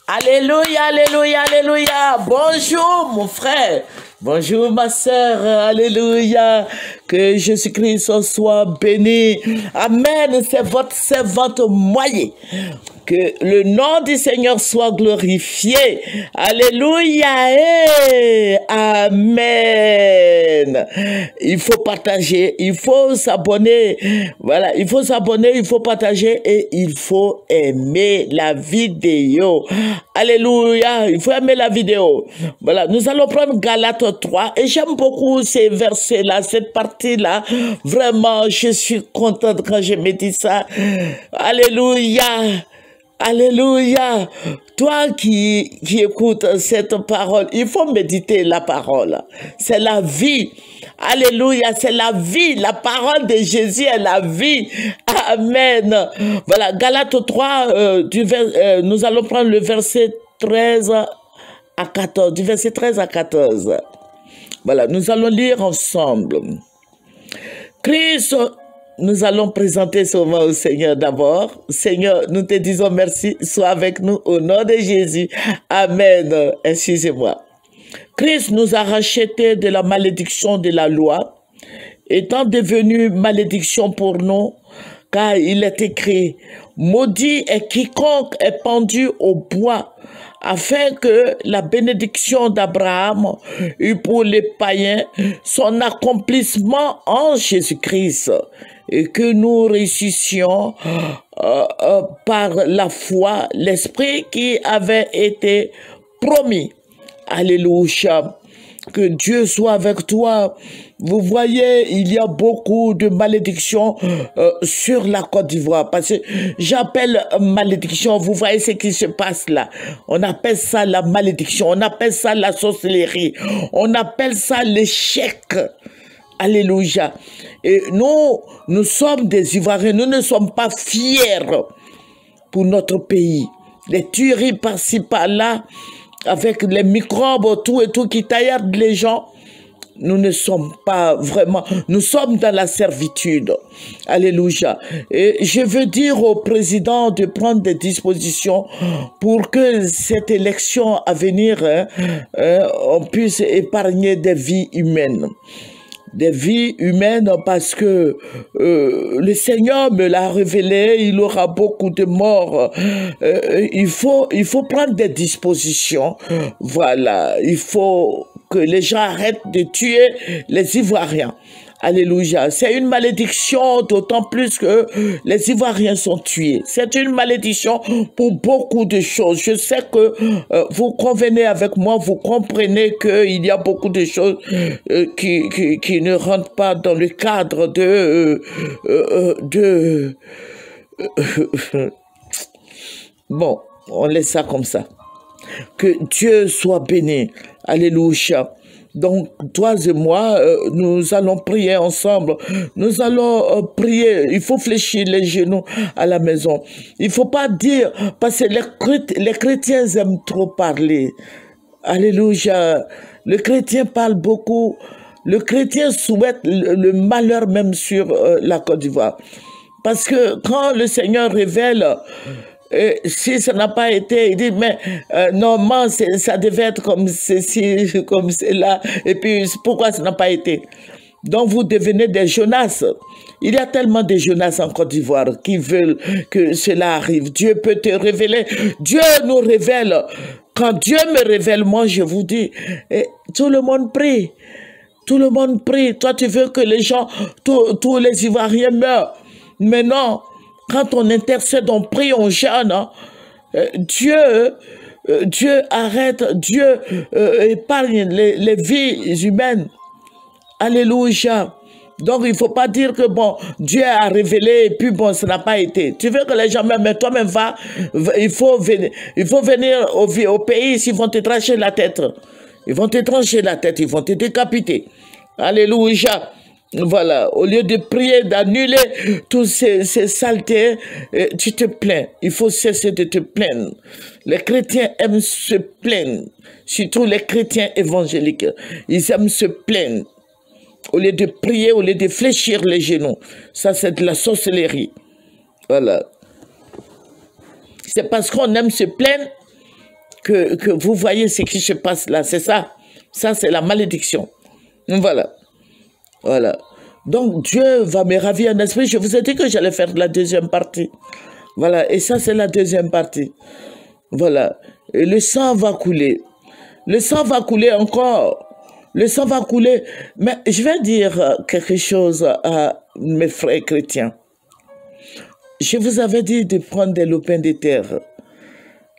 Alléluia, alléluia, alléluia. Bonjour mon frère. Bonjour ma sœur. Alléluia. Que Jésus-Christ soit béni. Amen. C'est votre servante Moyer. Que le nom du Seigneur soit glorifié. Alléluia. Amen. Il faut partager, il faut s'abonner. Voilà, il faut s'abonner, il faut partager et il faut aimer la vidéo. Alléluia. Il faut aimer la vidéo. Voilà, nous allons prendre Galates 3 et j'aime beaucoup ces versets-là, cette partie-là. Vraiment, je suis contente quand je me dis ça. Alléluia. Alléluia. Toi qui écoutes cette parole, il faut méditer la parole. C'est la vie. Alléluia, c'est la vie. La parole de Jésus est la vie. Amen. Voilà, Galates 3, nous allons prendre le verset 13 à 14. Du verset 13 à 14. Voilà, nous allons lire ensemble. Christ, nous allons présenter souvent au Seigneur d'abord. Seigneur, nous te disons merci. Sois avec nous au nom de Jésus. Amen. Excusez-moi. Christ nous a rachetés de la malédiction de la loi, étant devenu malédiction pour nous, car il est écrit, maudit est quiconque est pendu au bois, afin que la bénédiction d'Abraham eût pour les païens son accomplissement en Jésus-Christ, et que nous réussissions par la foi l'esprit qui avait été promis. Alléluia. Que Dieu soit avec toi. Vous voyez, il y a beaucoup de malédictions sur la Côte d'Ivoire. Parce que j'appelle malédiction, vous voyez ce qui se passe là. On appelle ça la malédiction, on appelle ça la sorcellerie, on appelle ça l'échec. Alléluia. Et nous sommes des Ivoiriens, nous ne sommes pas fiers pour notre pays. Les tueries par-ci, par-là, avec les microbes, tout et tout qui taillardent les gens, nous ne sommes pas vraiment, nous sommes dans la servitude. Alléluia. Et je veux dire au président de prendre des dispositions pour que cette élection à venir, on puisse épargner des vies humaines. Des vies humaines parce que le Seigneur me l'a révélé, il aura beaucoup de morts. Il faut prendre des dispositions. Voilà, il faut que les gens arrêtent de tuer les Ivoiriens. Alléluia. C'est une malédiction, d'autant plus que les Ivoiriens sont tués. C'est une malédiction pour beaucoup de choses. Je sais que vous convenez avec moi, vous comprenez qu'il y a beaucoup de choses qui ne rentrent pas dans le cadre bon, on laisse ça comme ça. Que Dieu soit béni. Alléluia. Donc, toi et moi, nous allons prier ensemble. Nous allons prier. Il faut fléchir les genoux à la maison. Il ne faut pas dire, parce que les chrétiens aiment trop parler. Alléluia. Le chrétien parle beaucoup. Le chrétien souhaite le malheur même sur la Côte d'Ivoire. Parce que quand le Seigneur révèle... Et si ça n'a pas été, il dit, mais normalement, ça devait être comme ceci, comme cela, et puis pourquoi ça n'a pas été? Donc vous devenez des Jonas. Il y a tellement de Jonas en Côte d'Ivoire qui veulent que cela arrive. Dieu peut te révéler. Dieu nous révèle. Quand Dieu me révèle, moi je vous dis, tout le monde prie. Tout le monde prie. Toi tu veux que les gens, tous les Ivoiriens meurent. Mais non. Quand on intercède, on prie, on jeûne, hein, Dieu arrête, Dieu épargne les vies humaines. Alléluia. Donc, il ne faut pas dire que, bon, Dieu a révélé et puis, bon, ça n'a pas été. Tu veux que les gens meurent, mais toi-même, il faut venir au pays s'ils vont te trancher la tête. Ils vont te trancher la tête, ils vont te décapiter. Alléluia. Voilà, au lieu de prier, d'annuler tous ces saletés, tu te plains. Il faut cesser de te plaindre. Les chrétiens aiment se plaindre, surtout les chrétiens évangéliques. Ils aiment se plaindre. Au lieu de prier, au lieu de fléchir les genoux. Ça, c'est de la sorcellerie. Voilà. C'est parce qu'on aime se plaindre que vous voyez ce qui se passe là. C'est ça. Ça, c'est la malédiction. Voilà. Voilà. Donc, Dieu va me ravir en esprit. Je vous ai dit que j'allais faire la deuxième partie. Voilà. Et ça, c'est la deuxième partie. Voilà. Et le sang va couler. Le sang va couler encore. Le sang va couler. Mais je vais dire quelque chose à mes frères chrétiens. Je vous avais dit de prendre des lopins de terre.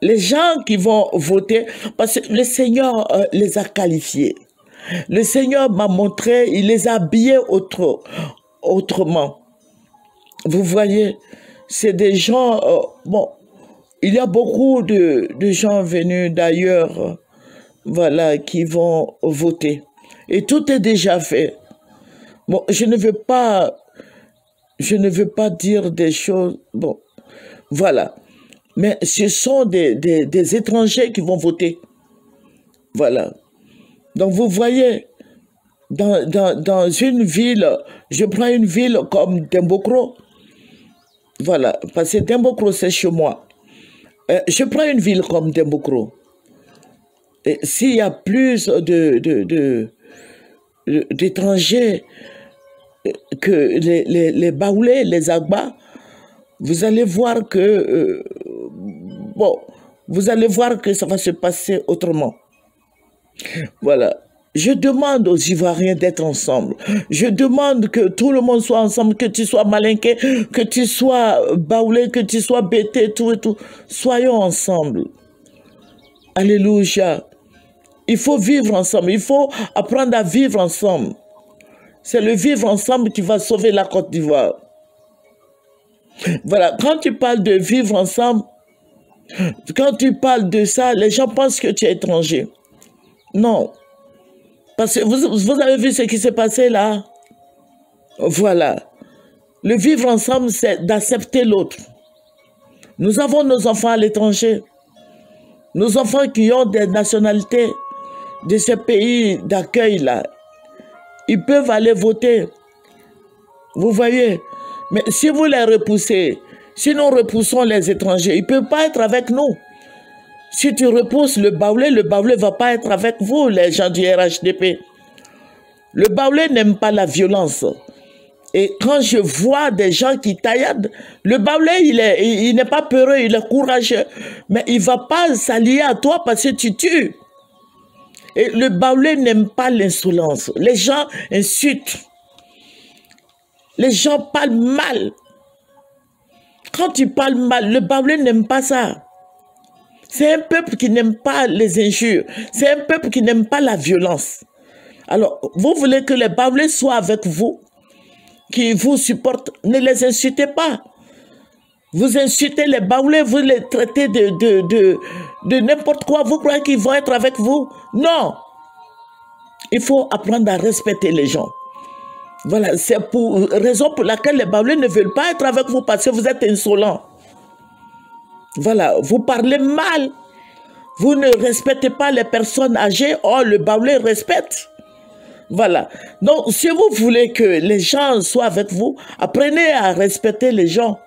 Les gens qui vont voter, parce que le Seigneur les a qualifiés. Le Seigneur m'a montré, il les a habillés autrement. Vous voyez, c'est des gens, bon, il y a beaucoup de gens venus d'ailleurs, voilà, qui vont voter. Et tout est déjà fait. Bon, je ne veux pas dire des choses, bon, voilà. Mais ce sont des étrangers qui vont voter. Voilà. Donc vous voyez, dans une ville, je prends une ville comme Dembokro. Voilà, parce que Dembokro c'est chez moi. Je prends une ville comme Dembokro. Et s'il y a plus d'étrangers que les Baoulés, les Agba, vous allez voir que bon, vous allez voir que ça va se passer autrement. Voilà. Je demande aux Ivoiriens d'être ensemble. Je demande que tout le monde soit ensemble, que tu sois malinqué, que tu sois baoulé, que tu sois bêté, tout et tout. Soyons ensemble. Alléluia. Il faut vivre ensemble. Il faut apprendre à vivre ensemble. C'est le vivre ensemble qui va sauver la Côte d'Ivoire. Voilà. Quand tu parles de vivre ensemble, quand tu parles de ça, les gens pensent que tu es étranger. Non. Parce que vous avez vu ce qui s'est passé là? Voilà. Le vivre ensemble, c'est d'accepter l'autre. Nous avons nos enfants à l'étranger. Nos enfants qui ont des nationalités de ces pays d'accueil là. Ils peuvent aller voter. Vous voyez? Mais si vous les repoussez, si nous repoussons les étrangers, ils ne peuvent pas être avec nous. Si tu repousses le Baoulé ne va pas être avec vous, les gens du RHDP. Le Baoulé n'aime pas la violence. Et quand je vois des gens qui tailladent, le Baoulé, il n'est pas peureux, il est courageux. Mais il ne va pas s'allier à toi parce que tu tues. Et le Baoulé n'aime pas l'insolence. Les gens insultent. Les gens parlent mal. Quand tu parles mal, le Baoulé n'aime pas ça. C'est un peuple qui n'aime pas les injures. C'est un peuple qui n'aime pas la violence. Alors, vous voulez que les Baoulés soient avec vous, qui vous supportent, ne les insultez pas. Vous insultez les Baoulés, vous les traitez de n'importe quoi. Vous croyez qu'ils vont être avec vous? Non. Il faut apprendre à respecter les gens. Voilà, c'est pour raison pour laquelle les Baoulés ne veulent pas être avec vous parce que vous êtes insolents. Voilà, vous parlez mal. Vous ne respectez pas les personnes âgées. Oh, le Baoulé respecte. Voilà. Donc, si vous voulez que les gens soient avec vous, apprenez à respecter les gens.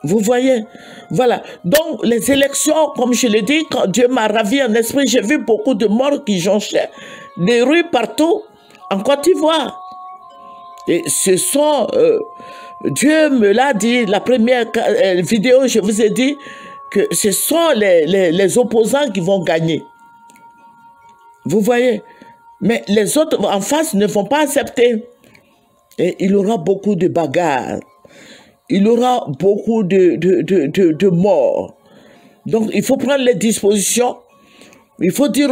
Vous voyez? Voilà. Donc, les élections, comme je l'ai dit, quand Dieu m'a ravi en esprit, j'ai vu beaucoup de morts qui jonchaient des rues partout en Côte d'Ivoire. Et ce sont... Dieu me l'a dit, la première vidéo, je vous ai dit que ce sont les opposants qui vont gagner. Vous voyez? Mais les autres en face ne vont pas accepter. Et il y aura beaucoup de bagarres. Il y aura beaucoup de morts. Donc, il faut prendre les dispositions. Il faut dire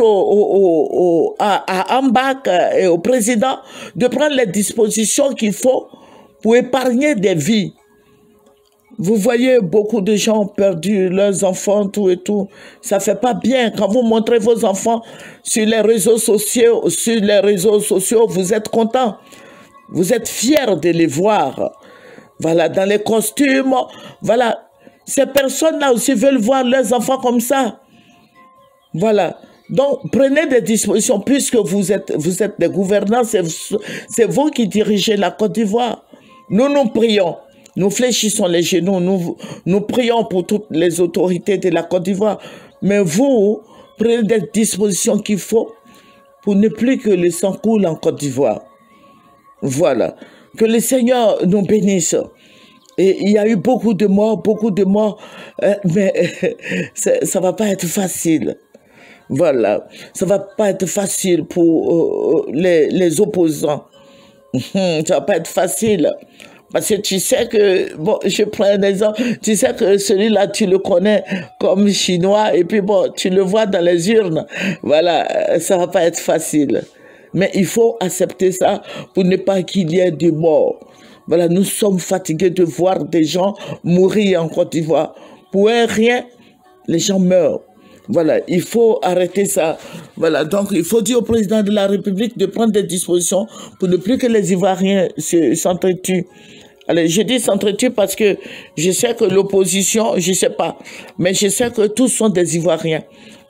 à Ambak et au président de prendre les dispositions qu'il faut pour épargner des vies. Vous voyez, beaucoup de gens ont perdu leurs enfants, tout et tout. Ça ne fait pas bien. Quand vous montrez vos enfants sur les réseaux sociaux, vous êtes contents. Vous êtes fiers de les voir. Voilà, dans les costumes. Voilà. Ces personnes-là aussi veulent voir leurs enfants comme ça. Voilà. Donc, prenez des dispositions, puisque vous êtes des gouvernants, c'est vous qui dirigez la Côte d'Ivoire. Nous prions, nous fléchissons les genoux, nous prions pour toutes les autorités de la Côte d'Ivoire, Mais vous, prenez des dispositions qu'il faut pour ne plus que le sang coule en Côte d'Ivoire. Voilà. Que le Seigneur nous bénisse. Et il y a eu beaucoup de morts, mais ça va pas être facile. Voilà. Ça va pas être facile pour les opposants. Ça va pas être facile. Parce que tu sais que, bon, je prends un exemple, tu sais que celui-là, tu le connais comme chinois, et puis bon, tu le vois dans les urnes. Voilà, ça va pas être facile. Mais il faut accepter ça pour ne pas qu'il y ait de morts. Voilà, nous sommes fatigués de voir des gens mourir en Côte d'Ivoire. Pour un rien, les gens meurent. Voilà, il faut arrêter ça. Voilà, donc il faut dire au président de la République de prendre des dispositions pour ne plus que les Ivoiriens s'entretuent. Allez, je dis s'entretuent parce que je sais que l'opposition, je sais pas, mais je sais que tous sont des Ivoiriens.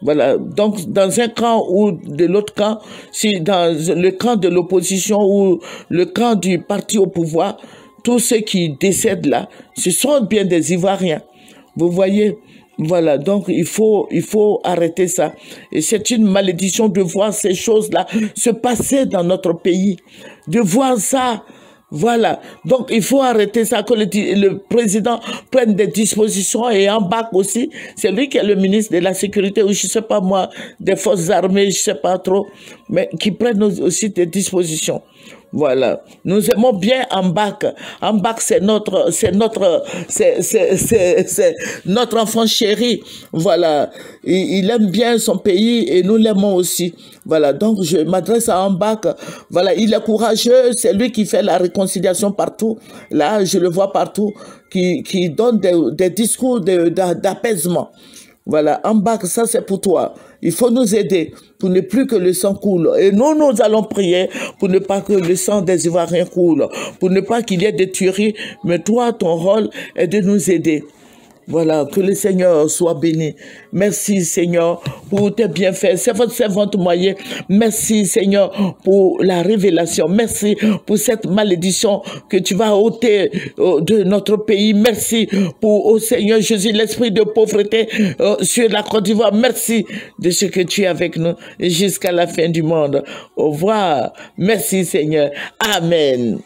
Voilà, donc dans un camp ou de l'autre camp, si dans le camp de l'opposition ou le camp du parti au pouvoir, tous ceux qui décèdent là, ce sont bien des Ivoiriens. Vous voyez? Voilà, donc il faut arrêter ça. Et c'est une malédiction de voir ces choses-là se passer dans notre pays, de voir ça. Voilà, donc il faut arrêter ça, que le président prenne des dispositions et embarque aussi, c'est lui qui est le ministre de la Sécurité, ou je sais pas moi, des forces armées, je sais pas trop, mais qui prenne aussi des dispositions. Voilà, nous aimons bien Ambak. Ambak, c'est notre enfant chéri. Voilà, il aime bien son pays et nous l'aimons aussi. Voilà, donc je m'adresse à Ambak. Voilà, il est courageux, c'est lui qui fait la réconciliation partout. Là, je le vois partout, qui donne des discours d'apaisement. Voilà, Ambak, ça c'est pour toi. Il faut nous aider pour ne plus que le sang coule. Et nous allons prier pour ne pas que le sang des Ivoiriens coule, pour ne pas qu'il y ait des tueries. Mais toi, ton rôle est de nous aider. Voilà, que le Seigneur soit béni. Merci Seigneur pour tes bienfaits. C'est votre servante moyen. Merci Seigneur pour la révélation. Merci pour cette malédiction que tu vas ôter de notre pays. Merci pour, oh Seigneur Jésus, l'esprit de pauvreté sur la Côte d'Ivoire. Merci de ce que tu es avec nous jusqu'à la fin du monde. Au revoir. Merci Seigneur. Amen.